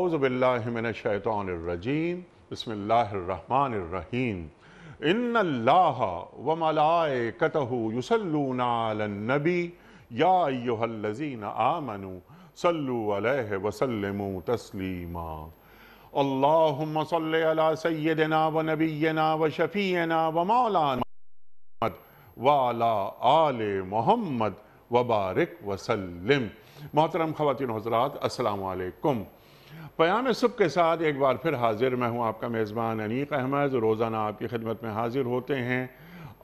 اعوذ باللہ من الشیطان الرجیم بسم اللہ الرحمن الرحیم ان اللہ وملائکتہ یصلون علی النبی یا ایہا الذین آمنوا صلوا علیہ وسلموا تسلیما اللہم صلی علی سیدنا و نبینا و شفیعنا و مولانا محمد وعلی آل محمد وبارک وسلم۔ محترم خواتین و حضرات، السلام علیکم۔ پیام صبح کے ساتھ ایک بار پھر حاضر میں ہوں، آپ کا میزبان انیق احمد۔ روزانہ آپ کی خدمت میں حاضر ہوتے ہیں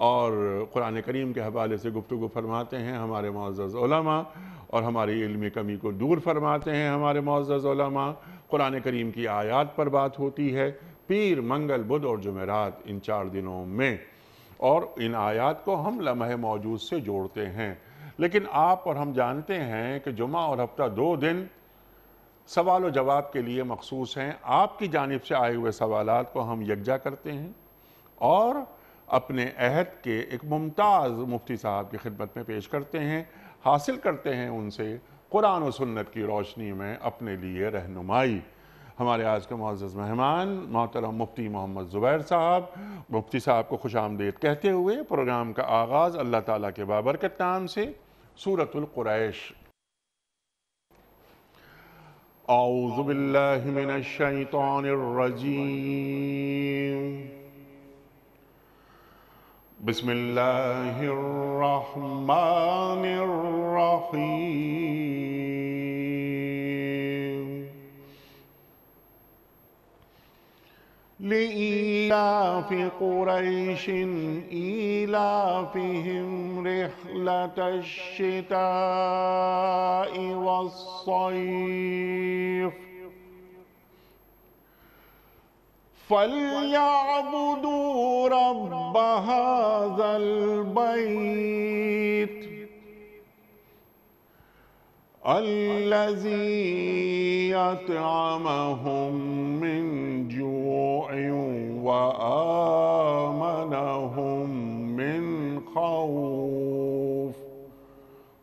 اور قرآن کریم کے حوالے سے گفتگو فرماتے ہیں ہمارے معزز علماء، اور ہماری علمی کمی کو دور فرماتے ہیں ہمارے معزز علماء۔ قرآن کریم کی آیات پر بات ہوتی ہے پیر، منگل، بدھ اور جمعرات، ان 4 دنوں میں، اور ان آیات کو ہم لمحہ موجود سے جوڑتے ہیں۔ لیکن آپ اور ہم جانتے ہیں کہ جمعہ اور ہفتہ 2 دن سوال و جواب کے لیے مخصوص ہیں۔ آپ کی جانب سے آئے ہوئے سوالات کو ہم یکجا کرتے ہیں اور اپنے عہد کے ایک ممتاز مفتی صاحب کی خدمت میں پیش کرتے ہیں، حاصل کرتے ہیں ان سے قرآن و سنت کی روشنی میں اپنے لیے رہنمائی۔ ہمارے آج کے معزز مہمان محترم مفتی محمد زبیر صاحب، مفتی صاحب کو خوش آمدید کہتے ہوئے پروگرام کا آغاز اللہ تعالیٰ کے بابرکت نام سے سورۃ القریش۔ اعوذ باللہ من الشیطان الرجیم، بسم اللہ الرحمن الرحیم۔ لإيلاف قريش إيلافهم رحلة الشتاء والصيف فليعبدوا رب هذا البيت الذي أطعمهم من جوع وآمنهم من خوف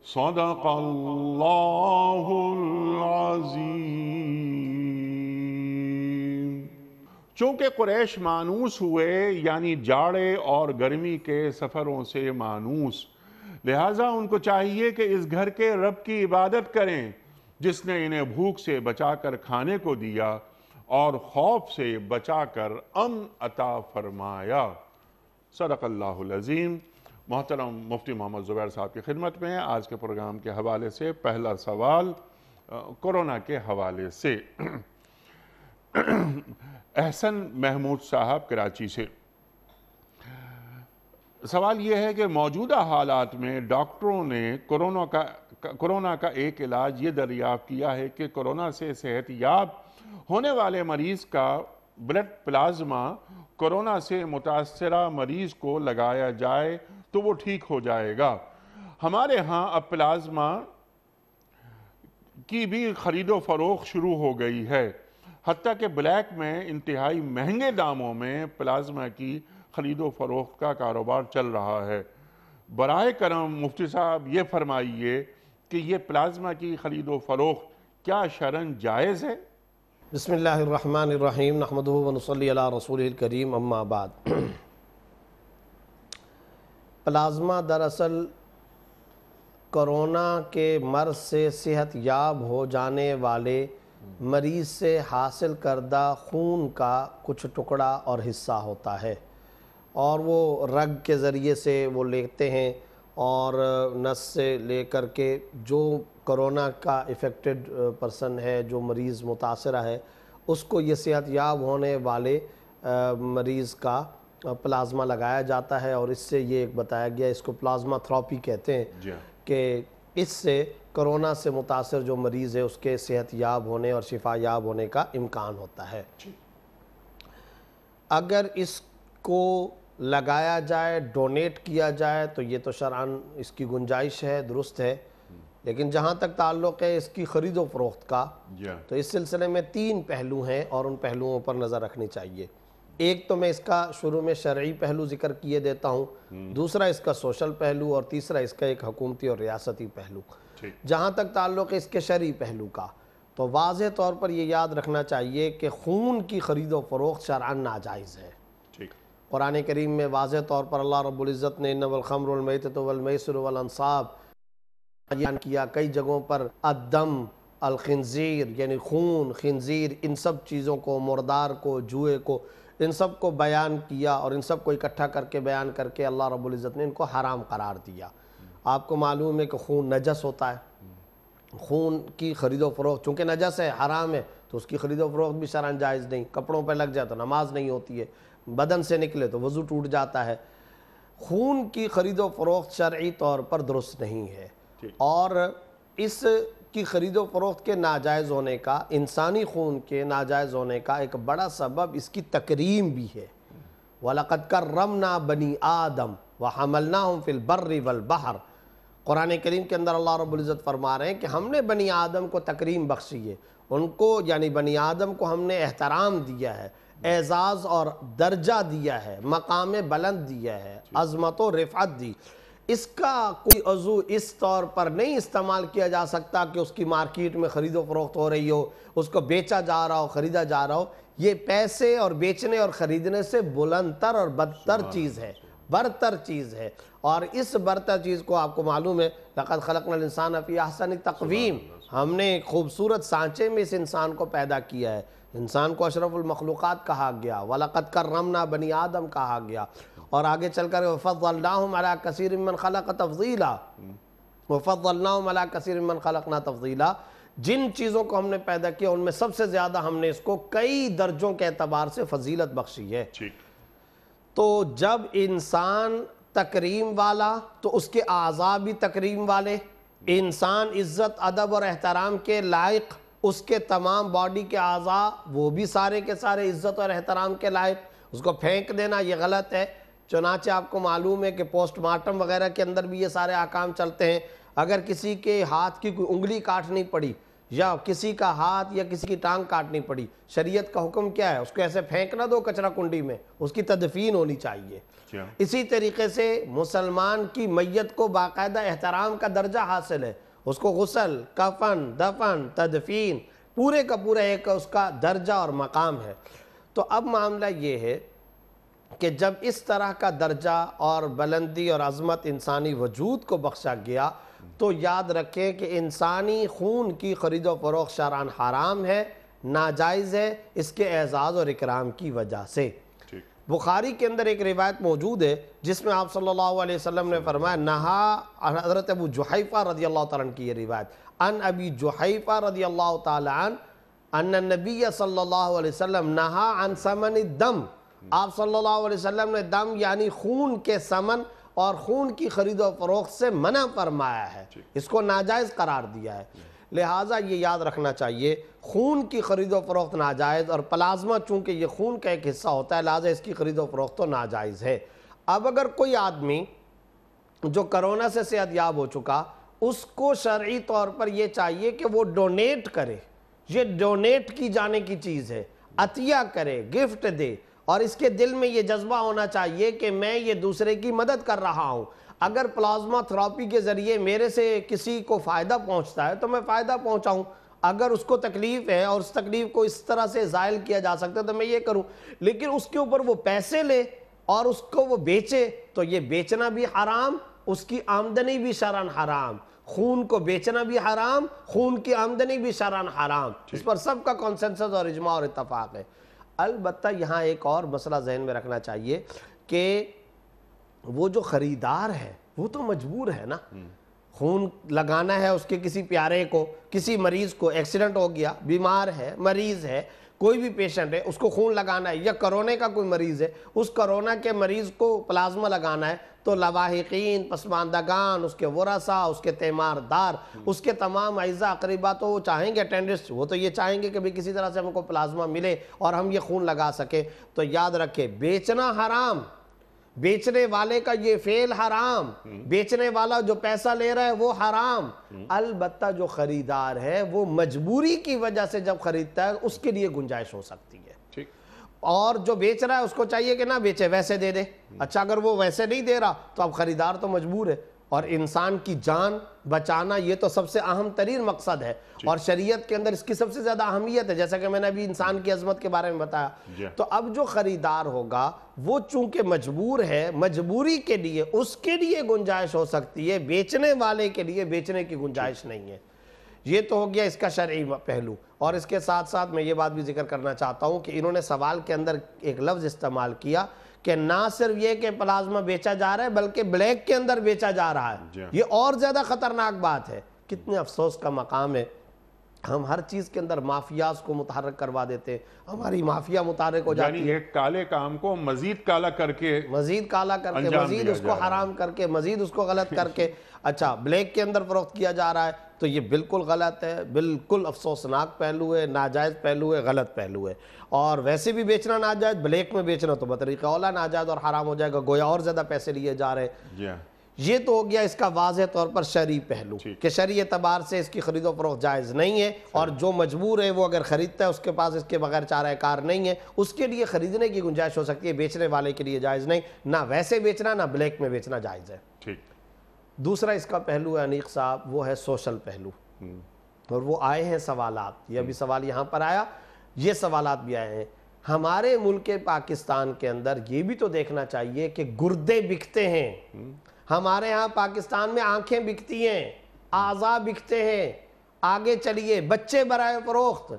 صدق اللہ العظیم۔ چونکہ قریش مانوس ہوئے، یعنی جاڑے اور گرمی کے سفروں سے مانوس، لہٰذا ان کو چاہیے کہ اس گھر کے رب کی عبادت کریں جس نے انہیں بھوک سے بچا کر کھانے کو دیا اور خوف سے بچا کر امن عطا فرمایا۔ صدق اللہ العظیم۔ محترم مفتی محمد زبیر صاحب کی خدمت میں آج کے پروگرام کے حوالے سے پہلا سوال کورونا کے حوالے سے۔ احسن محمود صاحب کراچی سے سوال یہ ہے کہ موجودہ حالات میں ڈاکٹروں نے کورونا کا ایک علاج یہ دریافت کیا ہے کہ کورونا سے صحت یاب ہونے والے مریض کا بلڈ پلازما کورونا سے متاثرہ مریض کو لگایا جائے تو وہ ٹھیک ہو جائے گا۔ ہمارے ہاں اب پلازما کی بھی خرید و فروخت شروع ہو گئی ہے، حتیٰ کہ بلیک میں انتہائی مہنگے داموں میں پلازما کی خرید و فروخت کا کاروبار چل رہا ہے۔ براہ کرم مفتی صاحب یہ فرمائیے کہ یہ پلازما کی خرید و فروخت کیا شرعاً جائز ہے؟ بسم اللہ الرحمن الرحیم، نحمدہ و نصلی علی رسولہ الکریم، اما بعد۔ پلازما دراصل کورونا کے مرض سے صحت یاب ہو جانے والے مریض سے حاصل کردہ خون کا کچھ ٹکڑا اور حصہ ہوتا ہے، اور وہ رگ کے ذریعے سے وہ لیتے ہیں اور نس سے لے کر کے جو کرونا کا افیکٹڈ پرسن ہے، جو مریض متاثرہ ہے، اس کو یہ صحت یاب ہونے والے مریض کا پلازما لگایا جاتا ہے، اور اس سے یہ ایک بتایا گیا، اس کو پلازما تھراپی کہتے ہیں کہ اس سے کرونا سے متاثر جو مریض ہے اس کے صحت یاب ہونے اور شفا یاب ہونے کا امکان ہوتا ہے۔ اگر اس کو لگایا جائے، ڈونیٹ کیا جائے تو یہ تو شرعاً اس کی گنجائش ہے، درست ہے، لیکن جہاں تک تعلق ہے اس کی خرید و فروخت کا، تو اس سلسلے میں 3 پہلو ہیں اور ان پہلوؤں پر نظر رکھنی چاہیے۔ ایک تو میں اس کا شروع میں شرعی پہلو ذکر کیے دیتا ہوں، دوسرا اس کا سوشل پہلو، اور تیسرا اس کا ایک حکومتی اور ریاستی پہلو۔ جہاں تک تعلق ہے اس کے شرعی پہلو کا، تو واضح طور پر یہ یاد رکھنا چاہیے کہ خون کی خرید و فروخت شرعاً ناجائز ہے۔ ٹھیک۔ قرآن کریم میں واضح طور پر اللہ رب العزت نے انما الخمر والمیتۃ والمیسر والانصاب بیان کیا، کئی جگہوں پر الدم، الخنزیر یعنی خون، خنزیر، ان سب چیزوں کو، مردار کو، جوئے کو، ان سب کو بیان کیا، اور ان سب کو اکٹھا کر کے بیان کر کے اللہ رب العزت نے ان کو حرام قرار دیا۔ آپ کو معلوم ہے کہ خون نجس ہوتا ہے، خون کی خرید و فروخت چونکہ نجس ہے، حرام ہے، تو اس کی خرید و فروخت بھی شرعاً جائز نہیں۔ کپڑوں پہ لگ جائے تو نماز نہیں ہوتی ہے، بدن سے نکلے تو وضو ٹوٹ جاتا ہے۔ خون کی خرید و فروخت شرعی طور پر درست نہیں ہے، اور اس کی خرید و فروخت کے ناجائز ہونے کا، انسانی خون کے ناجائز ہونے کا ایک بڑا سبب اس کی تکریم بھی ہے۔ وَلَقَدْ كَرَّمْنَا بَنِي آدَمَ وَحَمَلْنَاهُمْ فِي الْبَرِّ وَالْبَحْرِ، قرآن کریم کے اندر اللہ رب العزت فرما رہے ہیں کہ ہم نے بنی آدم کو تکریم بخشی ہے، ان کو یعنی بنی آدم کو ہم نے احترام دیا ہے، اعزاز اور درجہ دیا ہے، مقام بلند دیا ہے، عظمت و رفعت دی۔ اس کا کوئی عضو اس طور پر نہیں استعمال کیا جا سکتا کہ اس کی مارکیٹ میں خرید و فروخت ہو رہی ہو، اس کو بیچا جا رہا ہو، خریدا جا رہا ہو۔ یہ پیسے اور بیچنے اور خریدنے سے بلند تر اور بدتر چیز ہے، برتر چیز ہے، اور اس برتر چیز کو آپ کو معلوم ہے لَقَدْ خَلَقْنَا الْإِنسَانَ فِي أَحْسَنِ تَقْوِيمٍ، ہم نے ایک خوبصورت سانچے میں اس انسان کو پیدا کیا ہے، انسان کو اشرف المخلوقات کہا گیا، وَلَقَدْ كَرَّمْنَا بَنِي آدم کہا گیا، اور آگے چل کر وَفَضَّلْنَاهُمْ عَلَىٰ كَثِيرٍ مِّمَّنْ خَلَقَ تَفْضِيلًا، وَفَضَّلْنَاهُمْ عَلَىٰ كَثِيرٍ مِّمَّنْ خَلَقْنَا تَفْضِيلًا، جن چیزوں کو ہم نے پیدا کیا ان میں سب سے زیادہ ہم نے اس کو کئی درجوں کے اعتبار سے فضیلت بخشی ہے۔ تو جب انسان تکریم والا تو اس کے اعضاء بھی تکریم والے، انسان عزت ادب اور احترام کے لائق، اس کے تمام باڈی کے اعضاء وہ بھی سارے کے سارے عزت اور احترام کے لائق، اس کو پھینک دینا یہ غلط ہے۔ چنانچہ آپ کو معلوم ہے کہ پوسٹ مارٹم وغیرہ کے اندر بھی یہ سارے احکام چلتے ہیں۔ اگر کسی کے ہاتھ کی کوئی انگلی کاٹنی پڑی، یا کسی کا ہاتھ یا کسی کی ٹانگ کاٹنی پڑی، شریعت کا حکم کیا ہے؟ اس کو ایسے پھینک نہ دو کچرا کنڈی میں، اس کی تدفین ہونی چاہیے۔ اسی طریقے سے مسلمان کی میت کو باقاعدہ احترام کا درجہ حاصل ہے، اس کو غسل، کفن، دفن، تدفین، پورے کا پورا ایک اس کا درجہ اور مقام ہے۔ تو اب معاملہ یہ ہے کہ جب اس طرح کا درجہ اور بلندی اور عظمت انسانی وجود کو بخشا گیا تو یاد رکھیں کہ انسانی خون کی خرید و فروخت شرعاً حرام ہے، ناجائز ہے، اس کے اعزاز اور اکرام کی وجہ سے۔ بخاری کے اندر ایک روایت موجود ہے جس میں آپ صلی اللہ علیہ وسلم نے فرمایا، نہا حضرت ابو جحیفہ رضی اللہ تعالیٰ عنہ کی یہ روایت، ان ابی جحیفہ رضی اللہ تعالیٰ عنہ ان النبی صلی اللہ علیہ وسلم نہا عن ثمن الدم، آپ صلی اللہ علیہ وسلم نے دم یعنی خون کے ثمن اور خون کی خرید و فروخت سے منع فرمایا ہے، اس کو ناجائز قرار دیا ہے۔ لہٰذا یہ یاد رکھنا چاہیے خون کی خرید و فروخت ناجائز، اور پلازمہ چونکہ یہ خون کا ایک حصہ ہوتا ہے لہٰذا اس کی خرید و فروخت تو ناجائز ہے۔ اب اگر کوئی آدمی جو کرونا سے صحت یاب ہو چکا، اس کو شرعی طور پر یہ چاہیے کہ وہ ڈونیٹ کرے، یہ ڈونیٹ کی جانے کی چیز ہے، عطیہ کرے، گفٹ دے، اور اس کے دل میں یہ جذبہ ہونا چاہیے کہ میں یہ دوسرے کی مدد کر رہا ہوں۔ اگر پلازما تھراپی کے ذریعے میرے سے کسی کو فائدہ پہنچتا ہے تو میں فائدہ پہنچاؤں، اگر اس کو تکلیف ہے اور اس تکلیف کو اس طرح سے زائل کیا جا سکتا ہے تو میں یہ کروں، لیکن اس کے اوپر وہ پیسے لے اور اس کو وہ بیچے تو یہ بیچنا بھی حرام، اس کی آمدنی بھی شرعاً حرام، خون کو بیچنا بھی حرام، خون کی آمدنی بھی شرعاً حرام، اس پر سب کا کنسنسس اور اجماع اور اتفاق ہے۔ البتہ یہاں ایک اور مسئلہ ذہن میں رکھنا چاہیے کہ وہ جو خریدار ہے وہ تو مجبور ہے نا، خون لگانا ہے اس کے کسی پیارے کو، کسی مریض کو ایکسیڈنٹ ہو گیا، بیمار ہے، مریض ہے، کوئی بھی پیشنٹ ہے، اس کو خون لگانا ہے، یا کرونا کا کوئی مریض ہے، اس کرونا کے مریض کو پلازمہ لگانا ہے، تو لواحقین، پسماندگان، اس کے ورثاء، اس کے تیماردار، اس کے تمام اعزاء اقربا تو وہ چاہیں گے، اٹینڈنٹس وہ تو یہ چاہیں گے کہ بھی کسی طرح سے ہم کو پلازمہ ملے اور ہم یہ خون لگا سکیں۔ تو یاد رکھے بیچنا حرام، بیچنے والے کا یہ فعل حرام، بیچنے والا جو پیسہ لے رہا ہے وہ حرام، البتہ جو خریدار ہے وہ مجبوری کی وجہ سے جب خریدتا ہے اس کے لیے گنجائش ہو سکتی ہے، اور جو بیچ رہا ہے اس کو چاہیے کہ نہ بیچے، ویسے دے دے۔ اچھا اگر وہ ویسے نہیں دے رہا تو اب خریدار تو مجبور ہے، اور انسان کی جان بچانا یہ تو سب سے اہم ترین مقصد ہے، اور شریعت کے اندر اس کی سب سے زیادہ اہمیت ہے، جیسا کہ میں نے ابھی انسان کی عظمت کے بارے میں بتایا۔ تو اب جو خریدار ہوگا وہ چونکہ مجبور ہے، مجبوری کے لیے اس کے لیے گنجائش ہو سکتی ہے، بیچنے والے کے لیے بیچنے کی گنجائش نہیں ہے۔ یہ تو ہو گیا اس کا شرعی پہلو، اور اس کے ساتھ ساتھ میں یہ بات بھی ذکر کرنا چاہتا ہوں کہ انہوں نے سوال کے اندر ایک لفظ استعمال کیا کہ نہ صرف یہ کہ پلازمہ بیچا جا رہا ہے بلکہ بلیک کے اندر بیچا جا رہا ہے۔ یہ اور زیادہ خطرناک بات ہے۔ کتنے افسوس کا مقام ہے، ہم ہر چیز کے اندر مافیاز کو متحرک کروا دیتے ہیں، ہماری مافیا متحرک ہو جاتی ہے، یعنی ایک کالے کام کو مزید کالا کر کے، مزید کالا کر کے، مزید اس کو حرام کر کے، مزید اس کو غلط کر کے اچھا بلیک کے اندر فروخت کیا جا رہا ہے۔ تو یہ بالکل غلط ہے، بالکل افسوسناک پہلو ہے، ناجائز پہلو ہے، غلط پہلو ہے۔ اور ویسے بھی بیچنا ناجائز، بلیک میں بیچنا تو بطریقہ اولا ناجائز اور حرام ہو جائے گا، گویا اور زیادہ پیسے لیے جا رہے ہیں۔ یہ تو ہو گیا اس کا واضح طور پر شرعی پہلو کہ شرعی اعتبار سے اس کی خرید و فروخت جائز نہیں ہے، اور جو مجبور ہے وہ اگر خریدتا ہے اس کے پاس اس کے بغیر چارہ کار نہیں ہے، اس کے لیے خریدنے کی گنجائش ہو سکتی ہے، بیچنے والے کے لیے جائز نہیں، نہ ویسے بیچنا نہ بلیک میں بیچنا جائز ہے۔ دوسرا اس کا پہلو ہے انیق صاحب، وہ ہے سوشل پہلو، اور وہ آئے ہیں سوالات، یہ ابھی سوال یہاں پر آیا، یہ سوالات بھی آئے ہیں۔ ہمارے ملک پاکستان کے اندر یہ بھی تو دیکھنا چاہیے کہ گردے بکتے ہیں، ہمارے ہاں پاکستان میں آنکھیں بکتی ہیں، اعضاء بکتے ہیں، آگے چلیے بچے برائے فروخت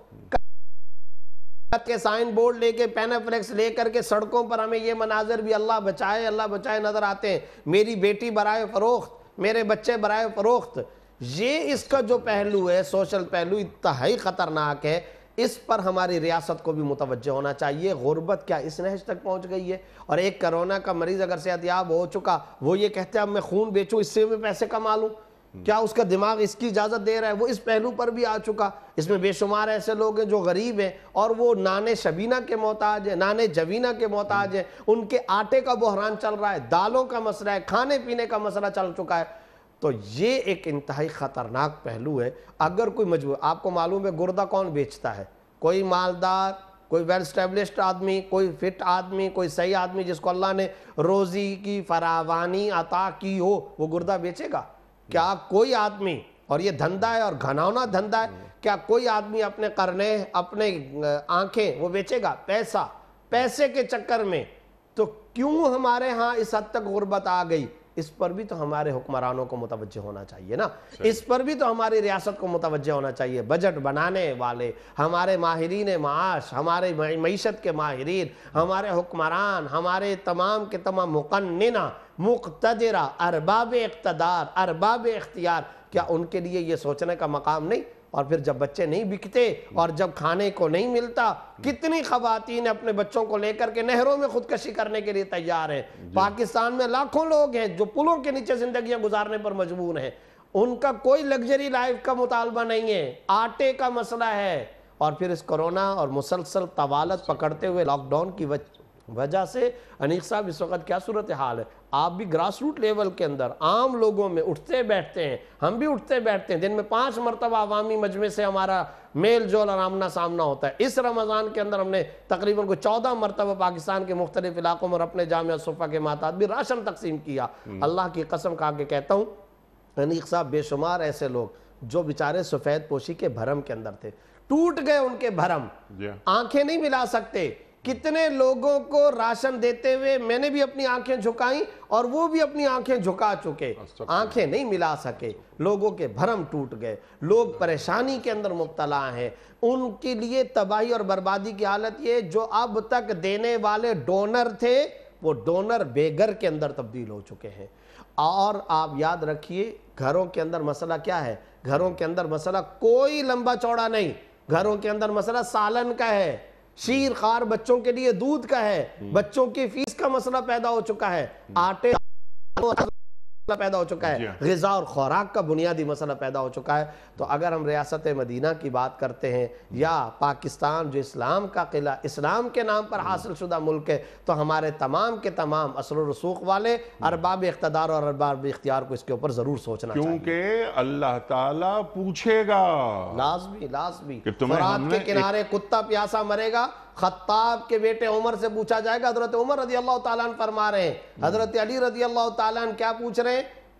کے سائن بورڈ لے کے، پینافلیکس لے کر کے سڑکوں پر ہمیں یہ مناظر بھی اللہ بچائے نظر آتے ہیں، میری بیٹی برائے فروخت، میرے بچے برائے فروخت۔ یہ اس کا جو پہلو ہے، سوشل پہلو، انتہائی خطرناک ہے، اس پر ہماری ریاست کو بھی متوجہ ہونا چاہیے۔ غربت کیا اس نہج تک پہنچ گئی ہے؟ اور ایک کرونا کا مریض اگر صحت یاب ہو چکا، وہ یہ کہتے ہیں اب میں خون بیچوں، اس سے میں پیسے کما لوں، کیا اس کا دماغ اس کی اجازت دے رہا ہے؟ وہ اس پہلو پر بھی آ چکا۔ اس میں بے شمار ایسے لوگ ہیں جو غریب ہیں اور وہ نانے شبینہ کے محتاج ہیں، نانے جوینہ کے محتاج ہیں، ان کے آٹے کا بحران چل رہا ہے، دالوں کا مسئلہ ہے، کھانے پینے کا مسئلہ چل چکا ہے۔ تو یہ ایک انتہائی خطرناک پہلو ہے۔ اگر کوئی مجبور، آپ کو معلوم ہے گردہ کون بیچتا ہے؟ کوئی مالدار، کوئی ویل اسٹیبلشڈ آدمی، کوئی فٹ آدمی، کوئی صحیح آدمی جس کو اللہ نے روزی کی فراوانی عطا کی ہو، وہ گردہ بیچے گا؟ کیا کوئی آدمی، اور یہ دھندا ہے اور گھناؤنا دھندا ہے، کیا کوئی آدمی اپنے قرنے، اپنے آنکھیں وہ بیچے گا؟ پیسے کے چکر میں۔ تو کیوں ہمارے ہاں اس حد تک غربت آ گئی؟ اس پر بھی تو ہمارے حکمرانوں کو متوجہ ہونا چاہیے نا، اس پر بھی تو ہماری ریاست کو متوجہ ہونا چاہیے۔ بجٹ بنانے والے، ہمارے ماہرین معاش، ہمارے معیشت کے ماہرین، ہمارے حکمران، ہمارے تمام کے تمام مقننہ، مقتدرہ، ارباب اقتدار، ارباب اختیار، کیا ان کے لیے یہ سوچنے کا مقام نہیں؟ اور پھر جب بچے نہیں بکتے اور جب کھانے کو نہیں ملتا، کتنی خواتین اپنے بچوں کو لے کر کے نہروں میں خودکشی کرنے کے لیے تیار ہیں۔ پاکستان میں لاکھوں لوگ ہیں جو پلوں کے نیچے زندگیاں گزارنے پر مجبور ہیں، ان کا کوئی لگژری لائف کا مطالبہ نہیں ہے، آٹے کا مسئلہ ہے۔ اور پھر اس کرونا اور مسلسل طوالت پکڑتے ہوئے لاک ڈاؤن کی وجہ سے انیق صاحب اس وقت کیا صورتحال ہے؟ آپ بھی گراس روٹ لیول کے اندر عام لوگوں میں اٹھتے بیٹھتے ہیں، ہم بھی اٹھتے بیٹھتے ہیں، دن میں 5 مرتبہ عوامی مجمع سے ہمارا میل جول اور آمنا سامنا ہوتا ہے۔ اس رمضان کے اندر ہم نے تقریباً 14 مرتبہ پاکستان کے مختلف علاقوں میں اپنے جامعہ صفحہ کے ماتحت بھی راشن تقسیم کیا۔ اللہ کی قسم کھا کے کہتا ہوں انیق صاحب، بے شمار ایسے لوگ جو بیچارے سفید پوشی کے بھرم کے اندر تھے، ٹوٹ گئے ان کے بھرم، آنکھیں نہیں ملا سکتے۔ کتنے لوگوں کو راشن دیتے ہوئے میں نے بھی اپنی آنکھیں جھکائیں اور وہ بھی اپنی آنکھیں جھکا چکے، آنکھیں نہیں ملا سکے، لوگوں کے بھرم ٹوٹ گئے، لوگ پریشانی کے اندر مبتلا ہیں۔ ان کے لیے تباہی اور بربادی کی حالت یہ جو اب تک دینے والے ڈونر تھے وہ ڈونر بے گھر کے اندر تبدیل ہو چکے ہیں۔ اور آپ یاد رکھیے گھروں کے اندر مسئلہ کیا ہے؟ گھروں کے اندر مسئلہ کوئی لمبا چوڑا نہیں، گھروں کے اندر مسئلہ سالن کا ہے، شیر خار بچوں کے لیے دودھ کا ہے، بچوں کی فیس کا مسئلہ پیدا ہو چکا ہے، آٹے پیدا ہو چکا ہے، غذا اور خوراک کا بنیادی مسئلہ پیدا ہو چکا ہے۔ تو اگر ہم ریاست مدینہ کی بات کرتے ہیں یا پاکستان جو اسلام کا قلعہ، اسلام کے نام پر حاصل شدہ ملک ہے، تو ہمارے تمام کے تمام اثر و رسوخ والے ارباب اقتدار اور ارباب اختیار کو اس کے اوپر ضرور سوچنا چاہیے، کیونکہ اللہ تعالیٰ پوچھے گا لازمی فرات کے کنارے کتا پیاسا مرے گا۔ خطاب کے بیٹے عمر سے پوچھا جائے گا، حضرت عمر رضی اللہ تعالیٰ عنہ فرما رہے ہیں، حضرت علی رضی اللہ تعالیٰ عنہ کیا پوچھ رہے ہیں؟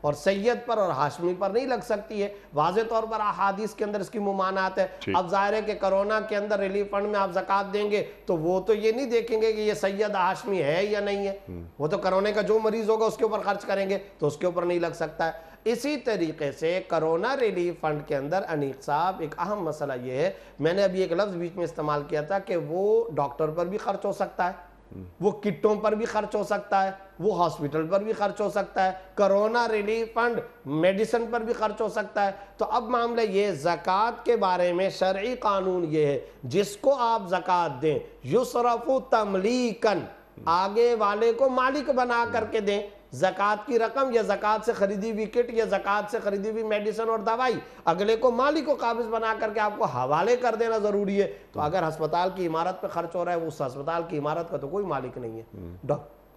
اور سید پر اور ہاشمی پر نہیں لگ سکتی ہے. واضح طور پر احادیث کے اندر اس کی ممانعت ہے. اب ظاہر ہے کہ کرونا کے اندر ریلیف فنڈ میں آپ زکوٰۃ دیں گے تو وہ تو یہ نہیں دیکھیں گے کہ یہ سید ہاشمی ہے یا نہیں ہے, وہ تو کرونے کا جو مریض ہوگا اس کے اوپر خرچ کریں گے تو اس کے اوپر نہیں لگ سکتا ہے. اسی طریقے سے کرونا ریلیف فنڈ کے اندر انیق صاحب ایک اہم مسئلہ یہ ہے, میں نے ابھی ایک لفظ بیچ میں استعمال کیا تھا کہ وہ ڈاکٹر پر بھی خرچ ہو سکتا ہے, وہ کٹوں پر بھی خرچ ہو سکتا ہے, وہ ہاسپٹل پر بھی خرچ ہو سکتا ہے, کرونا ریلیف فنڈ میڈیسن پر بھی خرچ ہو سکتا ہے. تو اب معاملہ یہ زکوٰۃ کے بارے میں شرعی قانون یہ ہے, جس کو آپ زکوٰۃ دیں یصرف تملیکن, آگے والے کو مالک بنا کر کے دیں. زکوٰۃ کی رقم یا زکوٰۃ سے خریدی ہوئی کٹ یا زکوٰۃ سے خریدی ہوئی میڈیسن اور دوائی اگلے کو مالک کو قابض بنا کر کے آپ کو حوالے کر دینا ضروری ہے. تو اگر ہسپتال کی عمارت پہ خرچ ہو رہا ہے, اس ہسپتال کی عمارت کا تو کوئی مالک نہیں ہے,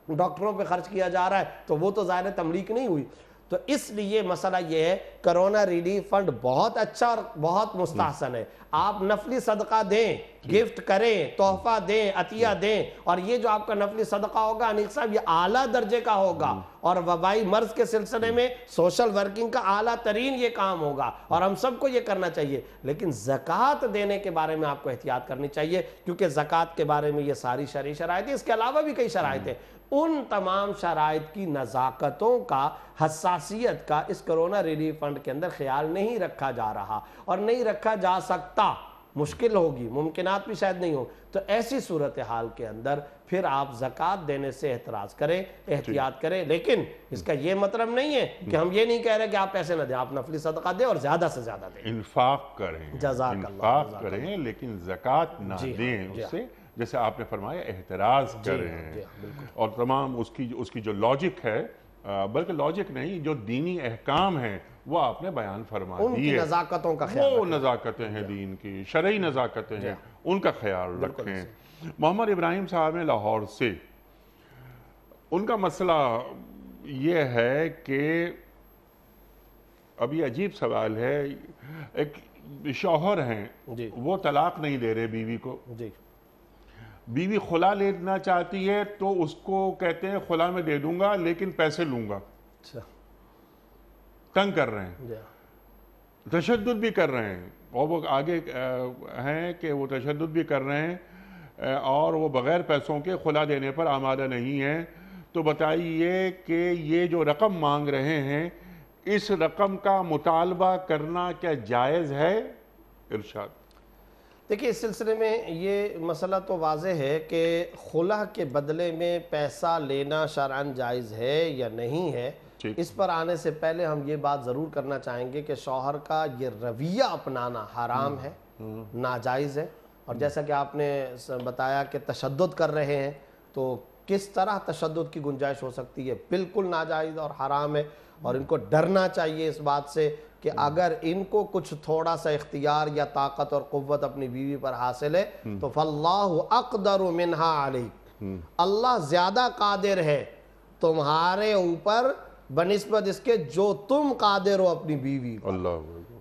ڈاکٹروں پہ خرچ کیا جا رہا ہے تو وہ تو ظاہر تملیک نہیں ہوئی. تو اس لیے مسئلہ یہ ہے کرونا ریلیف فنڈ بہت اچھا اور بہت مستحسن ہے. آپ نفلی صدقہ دیں, گفٹ کریں, تحفہ دیں, عطیہ دیں, اور یہ جو آپ کا نفلی صدقہ ہوگا انیق صاحب یہ اعلیٰ درجے کا ہوگا, اور وبائی مرض کے سلسلے میں سوشل ورکنگ کا اعلیٰ ترین یہ کام ہوگا, اور ہم سب کو یہ کرنا چاہیے. لیکن زکوٰۃ دینے کے بارے میں آپ کو احتیاط کرنی چاہیے, کیونکہ زکوٰۃ کے بارے میں یہ ساری شرعی شرائط ہیں, اس کے علاوہ بھی کئی شرائط ہیں. ان تمام شرائط کی نزاکتوں کا, حساسیت کا اس کرونا ریلیف فنڈ کے اندر خیال نہیں رکھا جا رہا, اور نہیں رکھا جا سکتا. مشکل ہوگی, ممکنات بھی شاید نہیں ہو. تو ایسی صورتحال کے اندر پھر آپ زکوٰۃ دینے سے احتراز کریں, احتیاط کریں. لیکن اس کا یہ مطلب نہیں ہے کہ ہم یہ نہیں کہہ رہے کہ آپ پیسے نہ دیں, آپ نفلی صدقہ دیں اور زیادہ سے زیادہ دیں. انفاق کریں, جزاک اللہ, انفاق کریں, لیکن زکوٰۃ نہ دیں. اس سے جیسے آپ نے فرمایا احتراز کریں, اور تمام اس کی جو لاجک ہے, بلکہ لاجک نہیں, جو دینی احکام ہیں وہ آپ نے بیان فرما دی ہے. ان کی نزاکتوں کا خیال, وہ نزاکتیں ہیں دین کی, شرعی نزاکتیں ہیں, ان کا خیال رکھیں. محمد ابراہیم صاحب ہیں لاہور سے, ان کا مسئلہ یہ ہے کہ ابھی عجیب سوال ہے, ایک شوہر ہیں وہ طلاق نہیں دے رہے بیوی کو, بیوی خلا لینا چاہتی ہے تو اس کو کہتے ہیں خلا میں دے دوں گا لیکن پیسے لوں گا. تنگ کر رہے ہیں, تشدد بھی کر رہے ہیں, اور وہ آگے ہیں کہ وہ تشدد بھی کر رہے ہیں, اور وہ بغیر پیسوں کے خلا دینے پر آمادہ نہیں ہیں. تو بتائیے کہ یہ جو رقم مانگ رہے ہیں, اس رقم کا مطالبہ کرنا کیا جائز ہے؟ ارشاد. دیکھیں, اس سلسلے میں یہ مسئلہ تو واضح ہے کہ خلا کے بدلے میں پیسہ لینا شرعاً جائز ہے یا نہیں ہے. اس پر آنے سے پہلے ہم یہ بات ضرور کرنا چاہیں گے کہ شوہر کا یہ رویہ اپنانا حرام ہے, ناجائز ہے. اور جیسا کہ آپ نے بتایا کہ تشدد کر رہے ہیں, تو کس طرح تشدد کی گنجائش ہو سکتی ہے؟ بالکل ناجائز اور حرام ہے. اور ان کو ڈرنا چاہیے اس بات سے کہ اگر ان کو کچھ تھوڑا سا اختیار یا طاقت اور قوت اپنی بیوی پر حاصل ہے تو فَاللَّهُ أَقْدَرُ مِنْهَا عَلَيْكَ, اللہ زیادہ قادر ہے تمہارے اوپر بنسبت اس کے جو تم قادر ہو اپنی بیوی پر.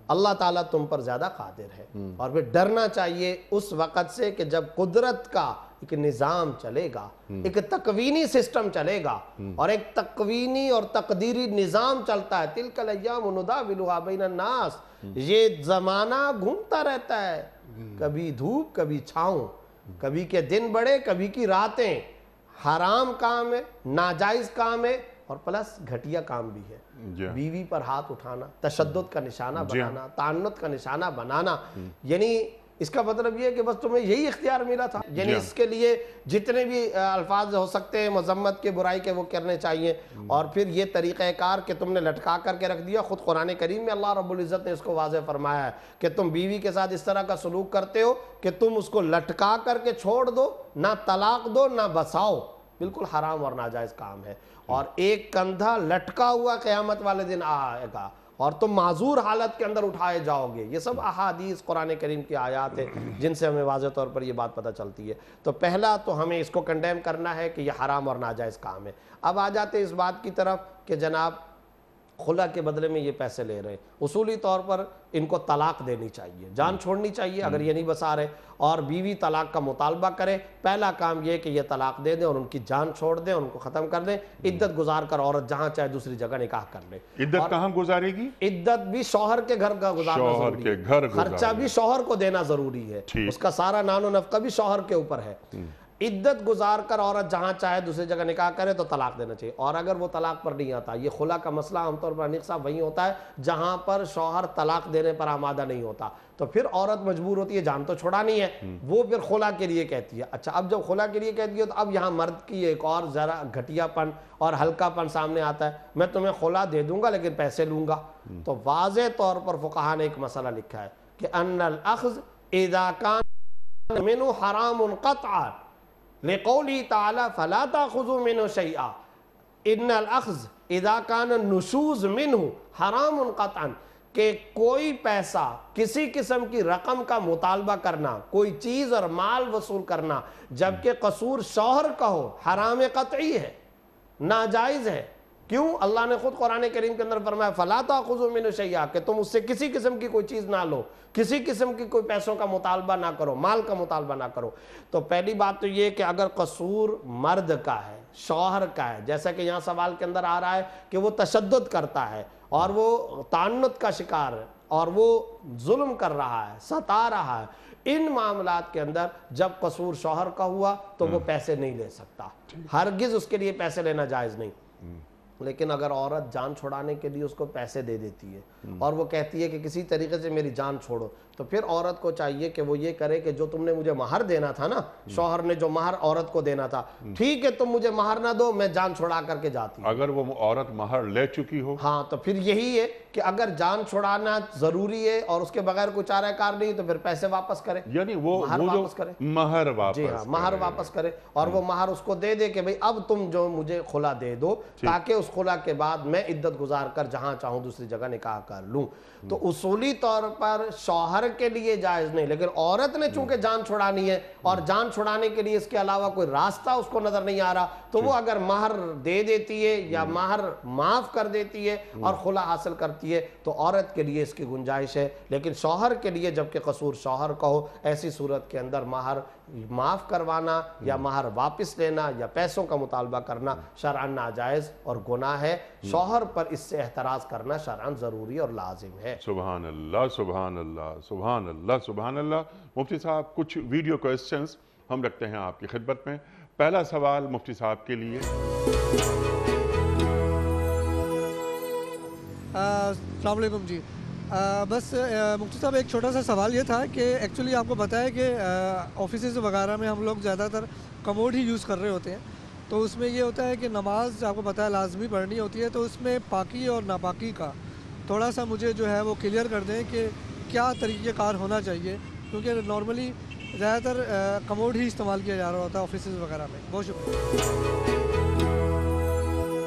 اللہ تعالیٰ تم پر زیادہ قادر ہے. اور پھر ڈرنا چاہیے اس وقت سے کہ جب قدرت کا ایک نظام چلے گا, ایک تکوینی سسٹم چلے گا, اور ایک تکوینی اور تقدیری نظام چلتا ہے. تِلْكَ الْأَيَّامُ نُدَاوِلُهَا بَيْنَ النَّاسِ, یہ زمانہ گھومتا رہتا ہے, کبھی دھوپ کبھی چھاؤں, کبھی کے دن بڑے کبھی کی راتیں. حرام کام ہے, ناجائز کام ہے, اور پلس گھٹیا کام بھی ہے. بیوی پر ہاتھ اٹھانا, تشدد کا نشانہ بنانا, تعنت کا نشانہ بنانا, یعنی اس کا مطلب یہ ہے کہ بس تمہیں یہی اختیار ملا تھا. یعنی اس کے لیے جتنے بھی الفاظ ہو سکتے ہیں مذمت کے, برائی کے, وہ کرنے چاہیے. اور پھر یہ طریقہ کار کہ تم نے لٹکا کر کے رکھ دیا, خود قرآن کریم میں اللہ رب العزت نے اس کو واضح فرمایا ہے کہ تم بیوی کے ساتھ اس طرح کا سلوک کرتے ہو کہ تم اس کو لٹکا کر کے چھوڑ دو, نہ طلاق دو نہ بساؤ. بالکل حرام اور ناجائز کام ہے. اور ایک کندھا لٹکا ہوا قیامت والے دن آئے گا, اور تم معذور حالت کے اندر اٹھائے جاؤ گے. یہ سب احادیث قرآن کریم کی آیات ہیں جن سے ہمیں واضح طور پر یہ بات پتہ چلتی ہے. تو پہلا تو ہمیں اس کو کنڈیم کرنا ہے کہ یہ حرام اور ناجائز کام ہے. اب آ جاتے اس بات کی طرف کہ جناب خلا کے بدلے میں یہ پیسے لے رہے ہیں، اصولی طور پر ان کو طلاق دینی چاہیے، جان چھوڑنی چاہیے اگر یہ نہیں بسا رہے، اور بیوی طلاق کا مطالبہ کرے، پہلا کام یہ کہ یہ طلاق دے دیں اور ان کی جان چھوڑ دیں، ان کو ختم کر دیں، عدت گزار کر عورت جہاں چاہے دوسری جگہ نکاح کر لے۔ عدت کہاں گزارے گی؟ عدت بھی شوہر کے گھر کا گزارنا ضروری ہے، خرچہ بھی شوہر کو دینا ضروری ہے، اس کا سارا نان و نفقہ بھی شوہر کے اوپر ہے۔ عدت گزار کر عورت جہاں چاہے دوسری جگہ نکاح کرے تو طلاق دینا چاہیے، اور اگر وہ طلاق پر نہیں آتا، یہ خلا کا مسئلہ عام طور پر انیق صاحب وہی ہوتا ہے جہاں پر شوہر طلاق دینے پر آمادہ نہیں ہوتا، تو پھر عورت مجبور ہوتی ہے، جان تو چھڑانی ہے، وہ پھر خلا کے لیے کہتی ہے۔ اچھا، اب جب خلا کے لیے کہتی ہے تو اب یہاں مرد کی ایک اور ذرا گھٹیا پن اور ہلکا پن سامنے آتا ہے، میں تمہیں خلا دے دوں گا لیکن پیسے لوں گا۔ تو واضح طور پر فقہا نے ایک مسئلہ لکھا ہے کہ ان الاخذ اذا کان منہ حرام قطعا لقولی تعالی فلا تاخذوا منہ شیئا، ان الاخذ اذا کان النشوز منہ حرام قطعا، کہ کوئی پیسہ، کسی قسم کی رقم کا مطالبہ کرنا، کوئی چیز اور مال وصول کرنا جبکہ قصور شوہر کا ہو، حرام قطعی ہے، ناجائز ہے۔ کیوں؟ اللہ نے خود قرآن کریم کے اندر فرمایا فَلَا تَأْخُذُوا مِنْهُ شَيْئًا، کہ تم اس سے کسی قسم کی کوئی چیز نہ لو، کسی قسم کی کوئی پیسوں کا مطالبہ نہ کرو، مال کا مطالبہ نہ کرو۔ تو پہلی بات تو یہ کہ اگر قصور مرد کا ہے، شوہر کا ہے، جیسا کہ یہاں سوال کے اندر آ رہا ہے کہ وہ تشدد کرتا ہے اور وہ تعنت کا شکار ہے اور وہ ظلم کر رہا ہے، ستا رہا ہے، ان معاملات کے اندر جب قصور شوہر کا ہوا تو وہ پیسے نہیں لے سکتا، ہرگز اس کے لیے پیسے لینا جائز نہیں۔ لیکن اگر عورت جان چھڑانے کے لیے اس کو پیسے دے دیتی ہے اور وہ کہتی ہے کہ کسی طریقے سے میری جان چھوڑو، تو پھر عورت کو چاہیے کہ وہ یہ کرے کہ جو تم نے مجھے مہر دینا تھا نا، شوہر نے جو مہر عورت کو دینا تھا، ٹھیک ہے تم مجھے مہر نہ دو، میں جان چھڑا کر کے جاتی ہوں۔ اگر وہ عورت مہر لے چکی ہو، ہاں، تو پھر یہی ہے کہ اگر جان چھڑانا ضروری ہے اور اس کے بغیر کوئی چارہ کار نہیں تو پھر پیسے واپس کرے، یعنی وہ واپس کرے، مہر واپس، جی ہاں، مہر واپس کرے، اور وہ مہر اس کو دے دے کہ بھئی اب تم جو مجھے خلا دے دو، تاکہ اس خلا کے بعد میں عدت گزار کر جہاں چاہوں دوسری جگہ نکاح کر لوں۔ تو اصولی طور پر شوہر کے لیے جائز نہیں، لیکن عورت نے چونکہ جان چھڑانی ہے اور جان چھڑانے کے لیے اس کے علاوہ کوئی راستہ اس کو نظر نہیں آ رہا، تو وہ اگر مہر دے دیتی ہے یا مہر معاف کر دیتی ہے اور خلا حاصل کرتی ہے تو عورت کے لیے اس کی گنجائش ہے، لیکن شوہر کے لیے جبکہ قصور شوہر کا ہو، ایسی صورت کے اندر مہر معاف کروانا یا مہر واپس لینا یا پیسوں کا مطالبہ کرنا شرعاً ناجائز اور گناہ ہے۔ شوہر پر اس سے احتراز کرنا شرعاً ضروری اور لازم ہے۔ سبحان اللہ، سبحان اللہ، سبحان اللہ، سبحان اللہ۔ مفتی صاحب، کچھ ویڈیو کوئسچنز ہم رکھتے ہیں آپ کی خدمت میں۔ پہلا سوال مفتی صاحب کے لیے۔ السلام علیکم جی، بس مفتی صاحب ایک چھوٹا سا سوال یہ تھا کہ ایکچولی آپ کو پتہ ہے کہ آفیسز وغیرہ میں ہم لوگ زیادہ تر کموڈ ہی یوز کر رہے ہوتے ہیں، تو اس میں یہ ہوتا ہے کہ نماز آپ کو پتہ ہے لازمی پڑھنی ہوتی ہے، تو اس میں پاکی اور ناپاکی کا تھوڑا سا مجھے جو ہے وہ کلیئر کر دیں کہ کیا طریقہ کار ہونا چاہیے، کیونکہ نارملی زیادہ تر کموڈ ہی استعمال کیا جا رہا ہوتا ہے آفیسز وغیرہ میں۔ بہت شکریہ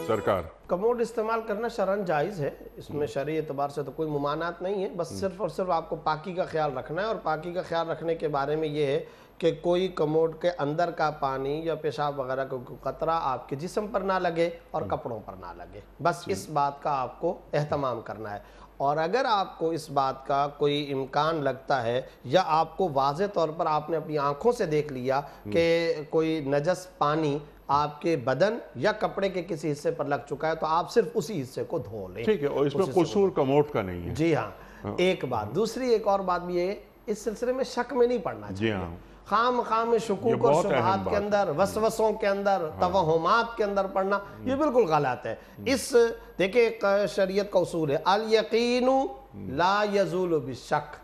سرکار۔ کموڈ استعمال کرنا شرعاً جائز ہے، اس میں شرعی اعتبار سے تو کوئی ممانعت نہیں ہے، بس صرف اور صرف آپ کو پاکی کا خیال رکھنا ہے، اور پاکی کا خیال رکھنے کے بارے میں یہ ہے کہ کوئی کموڈ کے اندر کا پانی یا پیشاب وغیرہ کا کوئی قطرہ آپ کے جسم پر نہ لگے اور کپڑوں پر نہ لگے، بس اس بات کا آپ کو اہتمام کرنا ہے۔ اور اگر آپ کو اس بات کا کوئی امکان لگتا ہے یا آپ کو واضح طور پر آپ نے اپنی آنکھوں سے دیکھ لیا کہ کوئی نجس پانی آپ کے بدن یا کپڑے کے کسی حصے پر لگ چکا ہے تو آپ صرف اسی حصے کو دھو لیں۔ ٹھیک ہے، اور اس میں قصور کموڈ کا نہیں ہے۔ جی ہاں، ایک بات۔ دوسری ایک اور بات بھی ہے، اس سلسلے میں شک میں نہیں پڑنا چاہیے۔ جی ہاں، خام شکوک اور شبہات کے اندر، وسوسوں کے اندر، توہمات کے اندر پڑنا یہ بالکل غلط ہے۔ اس دیکھیں شریعت کا اصول ہے الیقین لا یزول بالشک،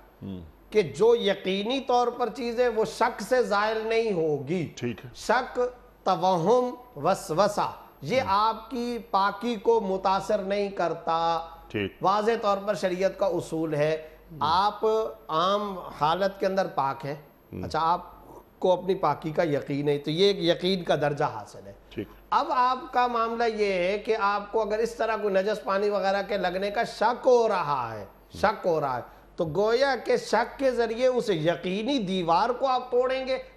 کہ جو یقینی طور پر چیز ہے وہ شک سے زائل نہیں ہوگی۔ ٹھیک ہے۔ شک، توہم، وسوسہ یہ آپ کی پاکی کو متاثر نہیں کرتا۔ ٹھیک، واضح طور پر شریعت کا اصول ہے آپ عام حالت کے اندر پاک ہیں، اچھا آپ کو اپنی پاکی کا یقین ہے تو یہ ایک یقین کا درجہ حاصل ہے۔ ٹھیک، اب آپ کا معاملہ یہ ہے کہ آپ کو اگر اس طرح کوئی نجس پانی وغیرہ کے لگنے کا شک ہو رہا ہے تو گویا کہ شک کے ذریعے اس یقینی دیوار کو آپ توڑیں گے،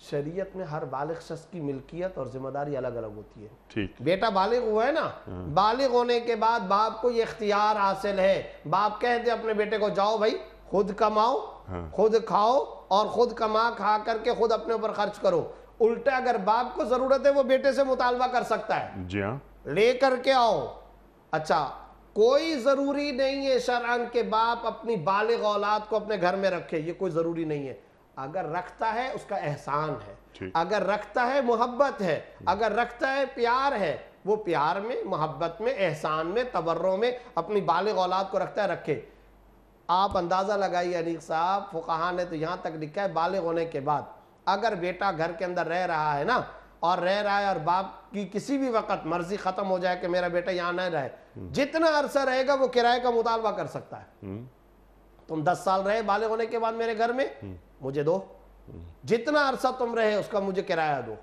شریعت میں ہر بالغ شخص کی ملکیت اور ذمہ داری الگ الگ ہوتی ہے. ٹھیک. بیٹا بالغ ہوا ہے نا, بالغ ہونے کے بعد باپ کو یہ اختیار حاصل ہے, باپ کہتے اپنے بیٹے کو جاؤ بھائی خود کماؤ, خود کھاؤ اور خود کما کھا کر کے خود اپنے اوپر خرچ کرو. الٹا اگر باپ کو ضرورت ہے وہ بیٹے سے مطالبہ کر سکتا ہے, جی ہاں, لے کر کے آؤ. اچھا, کوئی ضروری نہیں ہے شرعاً کہ باپ اپنی بالغ اولاد کو اپنے گھر میں رکھے, یہ کوئی ضروری نہیں ہے. اگر رکھتا ہے اس کا احسان ہے, اگر رکھتا ہے محبت ہے, اگر رکھتا ہے پیار ہے, وہ پیار میں, محبت میں, احسان میں, تبرع میں اپنی بالغ اولاد کو رکھتا ہے, رکھے. آپ اندازہ لگائیے انیق صاحب, فقہا نے تو یہاں تک لکھا ہے بالغ ہونے کے بعد اگر بیٹا گھر کے اندر رہ رہا ہے نا, اور رہ رہا ہے اور باپ کی کسی بھی وقت مرضی ختم ہو جائے کہ میرا بیٹا یہاں نہ رہے, جتنا عرصہ رہے گا وہ کرائے کا مطالبہ کر سکتا ہے. تم 10 سال رہے بالغ ہونے کے بعد میرے گھر میں, مجھے دو, جتنا عرصہ تم رہے اس کا مجھے کرایہ دو.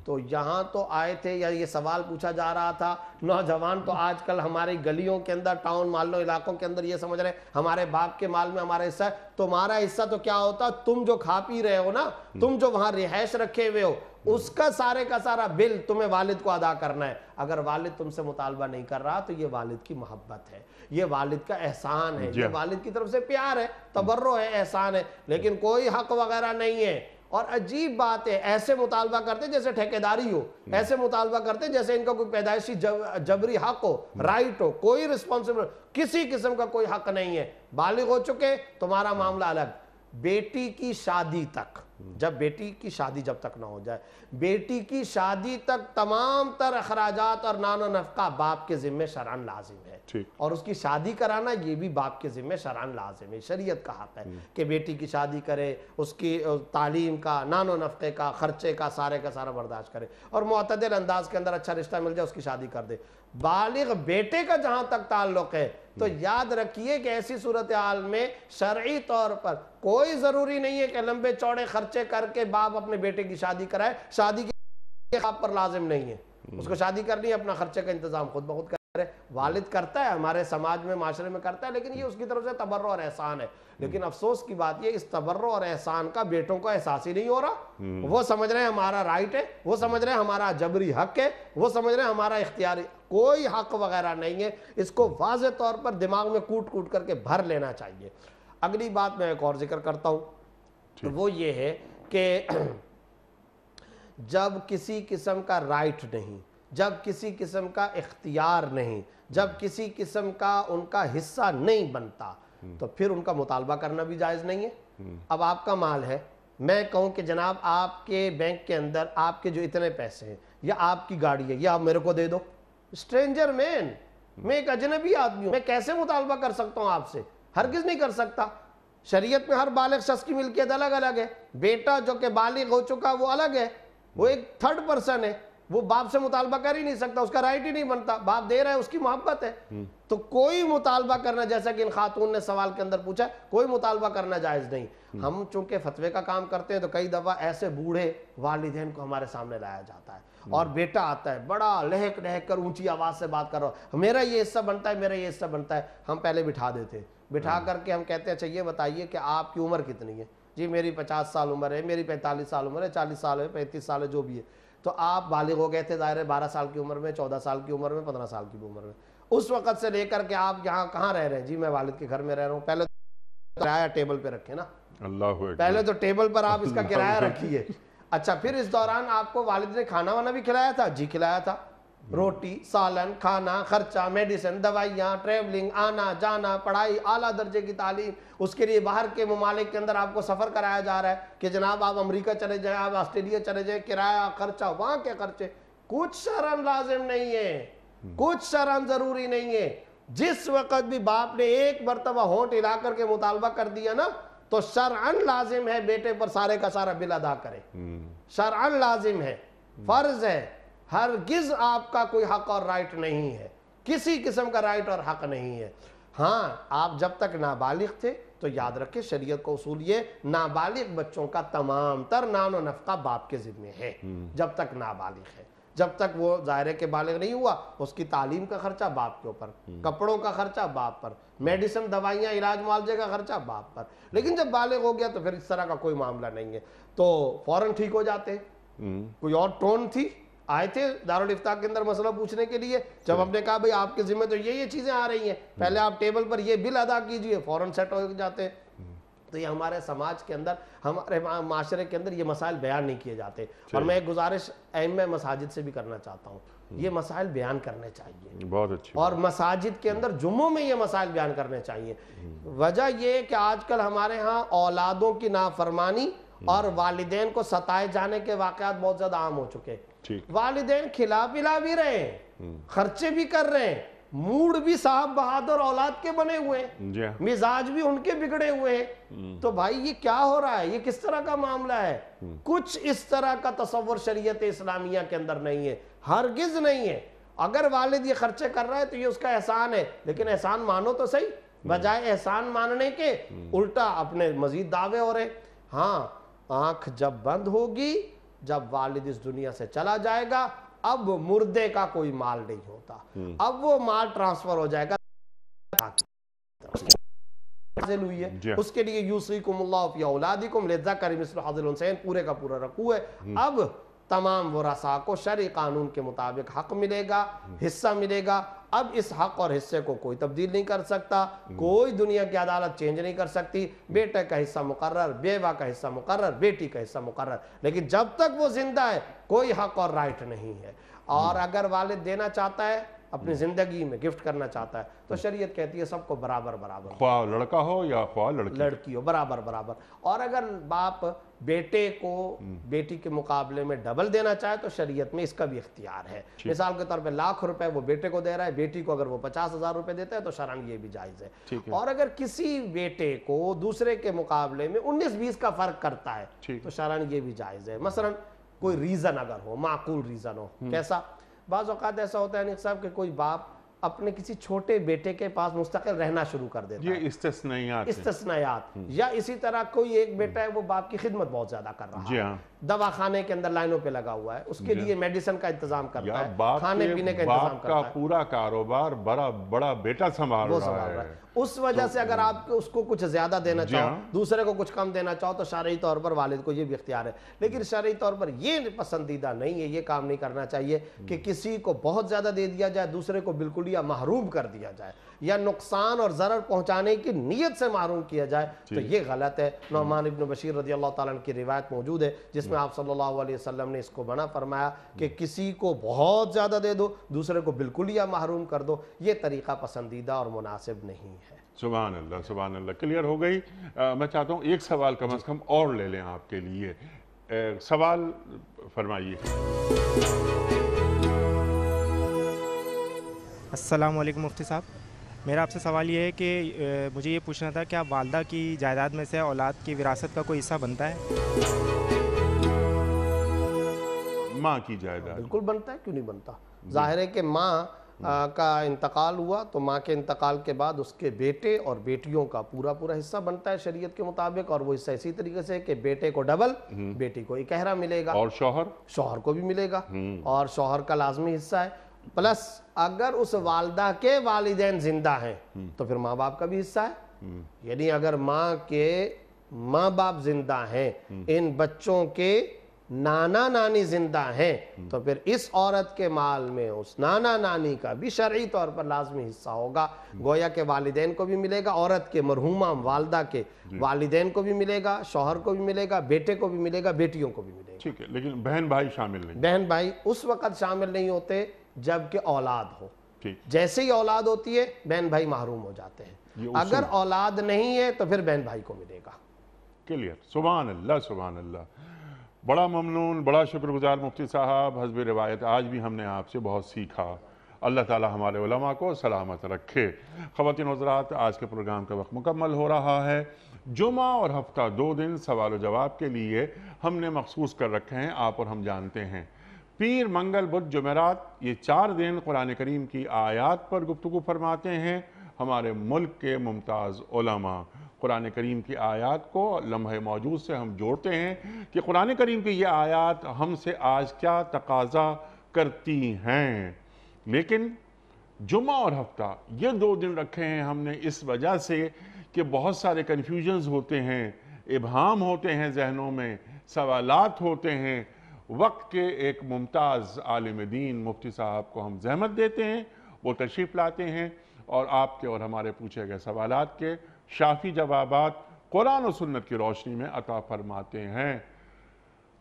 تو یہاں تو آئے تھے, یا یہ سوال پوچھا جا رہا تھا, نوجوان تو آج کل ہماری گلیوں کے اندر, ٹاؤن محلوں علاقوں کے اندر یہ سمجھ رہے ہمارے باپ کے مال میں ہمارا حصہ ہے. تمہارا حصہ تو کیا ہوتا, تم جو کھا پی رہے ہو نا, تم جو وہاں رہائش رکھے ہوئے ہو, اس کا سارے کا سارا بل تمہیں والد کو ادا کرنا ہے. اگر والد تم سے مطالبہ نہیں کر رہا تو یہ والد کی محبت ہے, یہ والد کا احسان ہے, یہ والد کی طرف سے پیار ہے, تبرع ہے, احسان ہے, لیکن کوئی حق وغیرہ نہیں ہے. اور عجیب بات ہے, ایسے مطالبہ کرتے جیسے ٹھیکیداری ہو, ایسے مطالبہ کرتے جیسے ان کا کوئی پیدائشی جبری حق ہو, رائٹ ہو. کوئی رسپانسبل, کسی قسم کا کوئی حق نہیں ہے. بالغ ہو چکے, تمہارا معاملہ الگ. بیٹی کی شادی تک, جب بیٹی کی شادی جب تک نہ ہو جائے, بیٹی کی شادی تک تمام تر اخراجات اور نان و نفقہ باپ کے ذمہ شرعاً لازم ہے. اور اس کی شادی کرانا یہ بھی باپ کے ذمہ شرعاً لازم ہے. شریعت کا حق ہے کہ بیٹی کی شادی کرے, اس کی تعلیم کا, نان و نفقے کا, خرچے کا سارے کا سارا برداشت کرے, اور معتدل انداز کے اندر اچھا رشتہ مل جائے اس کی شادی کر دے. بالغ بیٹے کا جہاں تک تعلق ہے تو یاد رکھیے کہ ایسی صورتحال میں شرعی طور پر کوئی ضروری نہیں ہے کہ لمبے چوڑے خرچے کر کے باپ اپنے بیٹے کی شادی کرائے. شادی کے باپ پر لازم نہیں ہے, اس کو شادی کرنی ہے, اپنا خرچے کا انتظام خود بخود کرے. والد کرتا ہے, ہمارے سماج میں, معاشرے میں کرتا ہے, لیکن یہ اس کی طرف سے تبرع اور احسان ہے. لیکن افسوس کی بات یہ, اس تبرع اور احسان کا بیٹوں کو احساس ہی نہیں ہو رہا. وہ سمجھ رہے ہیں ہمارا رائٹ ہے, وہ سمجھ رہے ہیں ہمارا جبری حق ہے, وہ سمجھ رہے ہیں ہمارا اختیاری. کوئی حق وغیرہ نہیں ہے. اس کو واضح طور پر دماغ میں کوٹ کوٹ کر کے بھر لینا چاہیے. اگلی بات میں ایک اور ذکر کرتا ہوں, وہ یہ ہے کہ جب کسی قسم کا رائٹ نہیں, جب کسی قسم کا اختیار نہیں, جب کسی قسم کا ان کا حصہ نہیں بنتا, تو پھر ان کا مطالبہ کرنا بھی جائز نہیں ہے. اب آپ کا مال ہے, میں کہوں کہ جناب آپ کے بینک کے اندر آپ کے جو اتنے پیسے ہیں, یا آپ کی گاڑی ہے, یہ آپ میرے کو دے دو. اسٹرینجر مین, میں ایک اجنبی آدمی ہوں, میں کیسے مطالبہ کر سکتا ہوں آپ سے؟ ہرگز نہیں کر سکتا. شریعت میں ہر بالغ شخص کی ملکیت الگ الگ ہے. بیٹا جو کہ بالغ ہو چکا وہ الگ ہے, وہ ایک تھرڈ پرسن ہے, وہ باپ سے مطالبہ کر ہی نہیں سکتا, اس کا رائٹ ہی نہیں بنتا. باپ دے رہا ہے, اس کی محبت ہے. تو کوئی مطالبہ کرنا, جیسا کہ ان خاتون نے سوال کے اندر پوچھا, کوئی مطالبہ کرنا جائز نہیں. ہم چونکہ فتوے کا کام کرتے ہیں تو کئی دفعہ ایسے بوڑھے والدین کو ہمارے سامنے لایا جاتا ہے, اور بیٹا آتا ہے بڑا لہک لہک کر اونچی آواز سے بات کر رہا ہو, میرا یہ حصہ بنتا ہے, میرا یہ حصہ بنتا ہے. ہم پہلے بٹھا دیتے, بٹھا کر کے ہم کہتے ہیں اچھا یہ بتائیے کہ آپ کی عمر کتنی ہے؟ جی میری 50 سال عمر ہے, میری 45 سال عمر ہے, 40 سال ہے, 35 سال ہے, جو بھی ہے. تو آپ بالغ ہو گئے تھے ظاہر ہے 12 سال کی عمر میں, 14 سال کی عمر میں, 15 سال کی عمر میں. اس وقت سے لے کر کے آپ یہاں کہاں رہ رہے ہیں؟ جی میں والد کے گھر میں رہ رہا ہوں. پہلے تو کرایہ ٹیبل پہ رکھے نا, پہلے تو ٹیبل پر آپ اس کا کرایہ رکھیے. اچھا پھر اس دوران آپ کو والد نے کھانا وانا بھی کھلایا تھا؟ جی کھلایا تھا. روٹی, سالن, کھانا, خرچہ, میڈیسن, دوائیاں, ٹریولنگ, آنا جانا, پڑھائی, اعلیٰ درجے کی تعلیم, اس کے لیے باہر کے ممالک کے اندر آپ کو سفر کرایا جا رہا ہے کہ جناب آپ امریکہ چلے جائیں, آپ آسٹریلیا چلے جائیں, کرایہ, خرچہ, وہاں کے خرچے. کچھ شرعاً لازم نہیں ہے, کچھ شرعاً ضروری نہیں ہے. جس وقت بھی باپ نے ایک مرتبہ ہونٹ ہلا کر کے مطالبہ کر دیا نا, تو شرعاً لازم ہے بیٹے پر سارے کا سارا بل ادا کرے. شرعاً لازم ہے, فرض ہے. ہرگز آپ کا کوئی حق اور رائٹ نہیں ہے, کسی قسم کا رائٹ اور حق نہیں ہے. ہاں آپ جب تک نابالغ تھے تو یاد رکھیں شریعت کا اصول یہ, نابالغ بچوں کا تمام تر نان و نفقہ باپ کے ذمہ ہے جب تک نابالغ ہے. جب تک وہ ظاہر کے بالغ نہیں ہوا اس کی تعلیم کا خرچہ باپ کے اوپر، کپڑوں کا خرچہ باپ پر، میڈیسن دوائیاں علاج معالجے کا خرچہ باپ پر. لیکن جب بالغ ہو گیا تو پھر اس طرح کا کوئی معاملہ نہیں ہے، تو فوراً ٹھیک ہو جاتے ہیں. کوئی اور ٹون تھی، آئے تھے دارالافتاء کے اندر مسئلہ پوچھنے کے لیے، جب ہم نے کہا بھئی آپ کے ذمہ تو یہ چیزیں آ رہی ہیں، پہلے آپ ٹیبل پر یہ بل ادا کیجئے، فوراً سیٹ ہو جاتے ہیں. تو یہ ہمارے سماج کے اندر، ہمارے معاشرے کے اندر یہ مسائل بیان نہیں کیے جاتے. اور میں ایک گزارش ائمہ مساجد سے بھی کرنا چاہتا ہوں، یہ مسائل بیان کرنے چاہیے، بہت اچھی. اور مساجد کے اندر جمعوں میں یہ مسائل بیان کرنے چاہیے. وجہ یہ کہ آج کل ہمارے ہاں اولادوں کی نافرمانی اور والدین کو ستائے جانے کے واقعات بہت زیادہ عام ہو چکے. والدین کھلا پلا بھی رہے ہیں، خرچے بھی کر رہے ہیں، موڈ بھی صاحب بہادر اولاد کے بنے ہوئے ہیں، مزاج بھی ان کے بگڑے ہوئے ہیں. تو بھائی یہ کیا ہو رہا ہے؟ یہ کس طرح کا معاملہ ہے؟ کچھ اس طرح کا تصور شریعت اسلامیہ کے اندر نہیں ہے، ہرگز نہیں ہے. اگر والد یہ خرچے کر رہا ہے تو یہ اس کا احسان ہے، لیکن احسان مانو تو صحیح. بجائے احسان ماننے کے الٹا اپنے مزید دعوے ہو رہے. ہاں، آنکھ جب بند ہوگی، جب والد اس دنیا سے چلا جائے گا، اب مردے کا کوئی مال نہیں ہوتا، اب وہ مال ٹرانسفر ہو جائے گا. ہوئی ہے اس کے لیے یوصیکم اللہ فی اولادکم للذکر مثل حظ الانثیین پورے کا پورا رکوع ہے. اب تمام ورثاء کو شرعی قانون کے مطابق حق ملے گا، حصہ ملے گا. اب اس حق اور حصے کو کوئی تبدیل نہیں کر سکتا، کوئی دنیا کی عدالت چینج نہیں کر سکتی. بیٹے کا حصہ مقرر، بیوہ کا حصہ مقرر، بیٹی کا حصہ مقرر، لیکن جب تک وہ زندہ ہے کوئی حق اور رائٹ نہیں ہے. اور اگر والد دینا چاہتا ہے اپنی زندگی میں، گفٹ کرنا چاہتا ہے، تو شریعت کہتی ہے سب کو برابر برابر، خواہ لڑکا ہو یا خواہ لڑکی ہو، برابر برابر. اور اگر باپ بیٹے کو بیٹی کے مقابلے میں ڈبل دینا چاہے تو شریعت میں اس کا بھی اختیار ہے. مثال کے طور پہ 1,00,000 روپے وہ بیٹے کو دے رہا ہے، بیٹی کو اگر وہ 50,000 روپے دیتا ہے تو شرعاً یہ بھی جائز ہے. اور اگر کسی بیٹے کو دوسرے کے مقابلے میں 19-20 کا فرق کرتا ہے تو شرعاً یہ بھی جائز ہے. مثلا کوئی ریزن اگر ہو، معقول ریزن ہو. کیسا؟ بعض اوقات ایسا ہوتا ہے انیق صاحب کہ کوئی باپ اپنے کسی چھوٹے بیٹے کے پاس مستقل رہنا شروع کر دیتا ہے. یہ استثناءات. یا اسی طرح کوئی ایک بیٹا ہے وہ باپ کی خدمت بہت زیادہ کر رہا ہے، دواخانے کے اندر لائنوں پہ لگا ہوا ہے، اس کے لیے میڈیسن کا انتظام کرتا ہے، کھانے پینے کا انتظام کرتا ہے. باپ کا پورا کاروبار بڑا بیٹا سنبھال رہا ہے. اس وجہ سے اگر آپ اس کو کچھ زیادہ دینا چاہو، دوسرے کو کچھ کم دینا چاہو، تو شرعی طور پر والد کو یہ بھی اختیار ہے. لیکن شرعی طور پر یہ پسندیدہ نہیں ہے، یہ کام نہیں کرنا چاہیے کہ کسی کو بہت زیادہ دے دیا جائے، دوسرے کو بالکل یا محروم کر دیا جائے، یا نقصان اور ضرر پہنچانے کی نیت سے محروم کیا جائے. تو یہ غلط ہے. نعمان ابن بشیر رضی اللہ تعالیٰ عنہ کی روایت موجود ہے جس میں آپ صلی اللہ علیہ وسلم نے اس کو منع فرمایا کہ کسی کو بہت زیادہ دے دو، دوسرے کو بالکل یا محروم کر دو. یہ طریقہ پسندیدہ اور مناسب نہیں ہے. سبحان اللہ، سبحان اللہ. کلیئر ہو گئی. میں چاہتا ہوں ایک سوال کم از کم اور لے لیں آپ کے لیے. سوال فرمائیے. السلام علیکم مفتی صاحب. میرا آپ سے سوال یہ ہے کہ مجھے یہ پوچھنا تھا کیا والدہ کی جائیداد میں سے اولاد کی وراثت کا کوئی حصہ بنتا ہے؟ ماں کی جائیداد بالکل بنتا ہے، کیوں نہیں بنتا؟ ظاہر ہے کہ ماں کا انتقال ہوا تو ماں کے انتقال کے بعد اس کے بیٹے اور بیٹیوں کا پورا حصہ بنتا ہے شریعت کے مطابق. اور وہ حصہ اسی طریقے سے کہ بیٹے کو ڈبل، بیٹی کو اکہرا ملے گا، اور شوہر کو بھی ملے گا، اور شوہر کا لازمی حصہ ہے. پلس اگر اس والدہ کے والدین زندہ ہیں تو پھر ماں باپ کا بھی حصہ ہے. یعنی اگر ماں باپ زندہ ہیں، ان بچوں کے نانا نانی زندہ ہیں، تو پھر اس عورت کے مال میں اس نانا نانی کا بھی شرعی طور پر لازمی حصہ ہوگا. گویا کہ والدین کو بھی ملے گا، عورت کے مرحومہ والدہ کے والدین کو بھی ملے گا، شوہر کو بھی ملے گا، بیٹے کو بھی ملے گا، بیٹیوں کو بھی ملے گا. ٹھیک ہے، لیکن بہن بھائی شامل نہیں. بہن بھائی اس وقت شامل نہیں ہوتے جب کہ اولاد ہو. جیسے ہی اولاد ہوتی ہے بہن بھائی محروم ہو جاتے ہیں. اگر اولاد نہیں ہے تو پھر بہن بھائی کو ملے گا. کلیئر. سبحان اللہ، سبحان اللہ. بڑا ممنون، بڑا شکر گزار مفتی صاحب. حسب روایت آج بھی ہم نے آپ سے بہت سیکھا. اللہ تعالی ہمارے علماء کو سلامت رکھے. خواتین و حضرات، آج کے پروگرام کا وقت مکمل ہو رہا ہے. جمعہ اور ہفتہ 2 دن سوال و جواب کے لیے ہم نے مخصوص کر رکھے ہیں، آپ اور ہم جانتے ہیں. پیر، منگل، بدھ، جمعرات، یہ 4 دن قرآن کریم کی آیات پر گفتگو فرماتے ہیں ہمارے ملک کے ممتاز علماء. قرآن کریم کی آیات کو لمحہ موجود سے ہم جوڑتے ہیں کہ قرآن کریم کی یہ آیات ہم سے آج کیا تقاضا کرتی ہیں۔ لیکن جمعہ اور ہفتہ یہ 2 دن رکھے ہیں ہم نے اس وجہ سے کہ بہت سارے کنفیوژنز ہوتے ہیں، ابہام ہوتے ہیں ذہنوں میں، سوالات ہوتے ہیں۔ وقت کے ایک ممتاز عالم دین مفتی صاحب کو ہم زحمت دیتے ہیں، وہ تشریف لاتے ہیں اور آپ کے اور ہمارے پوچھے گئے سوالات کے شافی جوابات قرآن و سنت کی روشنی میں عطا فرماتے ہیں۔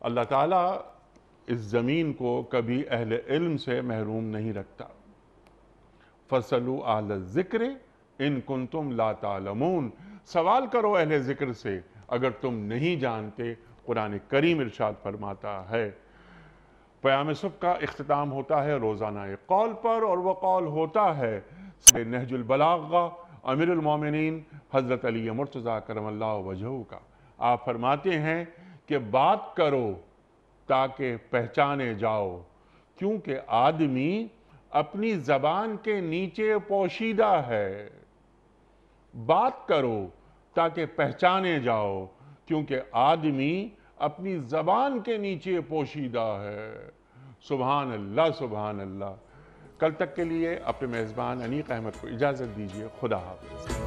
اللہ تعالیٰ اس زمین کو کبھی اہل علم سے محروم نہیں رکھتا۔ فَاسْأَلُوا أَهْلَ الذِّكْرِ إِن كُنتُمْ لَا تَعْلَمُونَ، سوال کرو اہل ذکر سے اگر تم نہیں جانتے، قرآن کریم ارشاد فرماتا ہے۔ پیام صبح کا اختتام ہوتا ہے روزانہ ایک قول پر، اور وہ قول ہوتا ہے نہج البلاغہ امیر المومنین حضرت علی مرتضیٰ کرم اللہ وجہہ کا۔ آپ فرماتے ہیں کہ بات کرو تاکہ پہچانے جاؤ، کیونکہ آدمی اپنی زبان کے نیچے پوشیدہ ہے۔ بات کرو تاکہ پہچانے جاؤ، کیونکہ آدمی اپنی زبان کے نیچے پوشیدہ ہے۔ سبحان اللہ سبحان اللہ۔ کل تک کے لیے اپنے میزبان انیق احمد کو اجازت دیجیے۔ خدا حافظ۔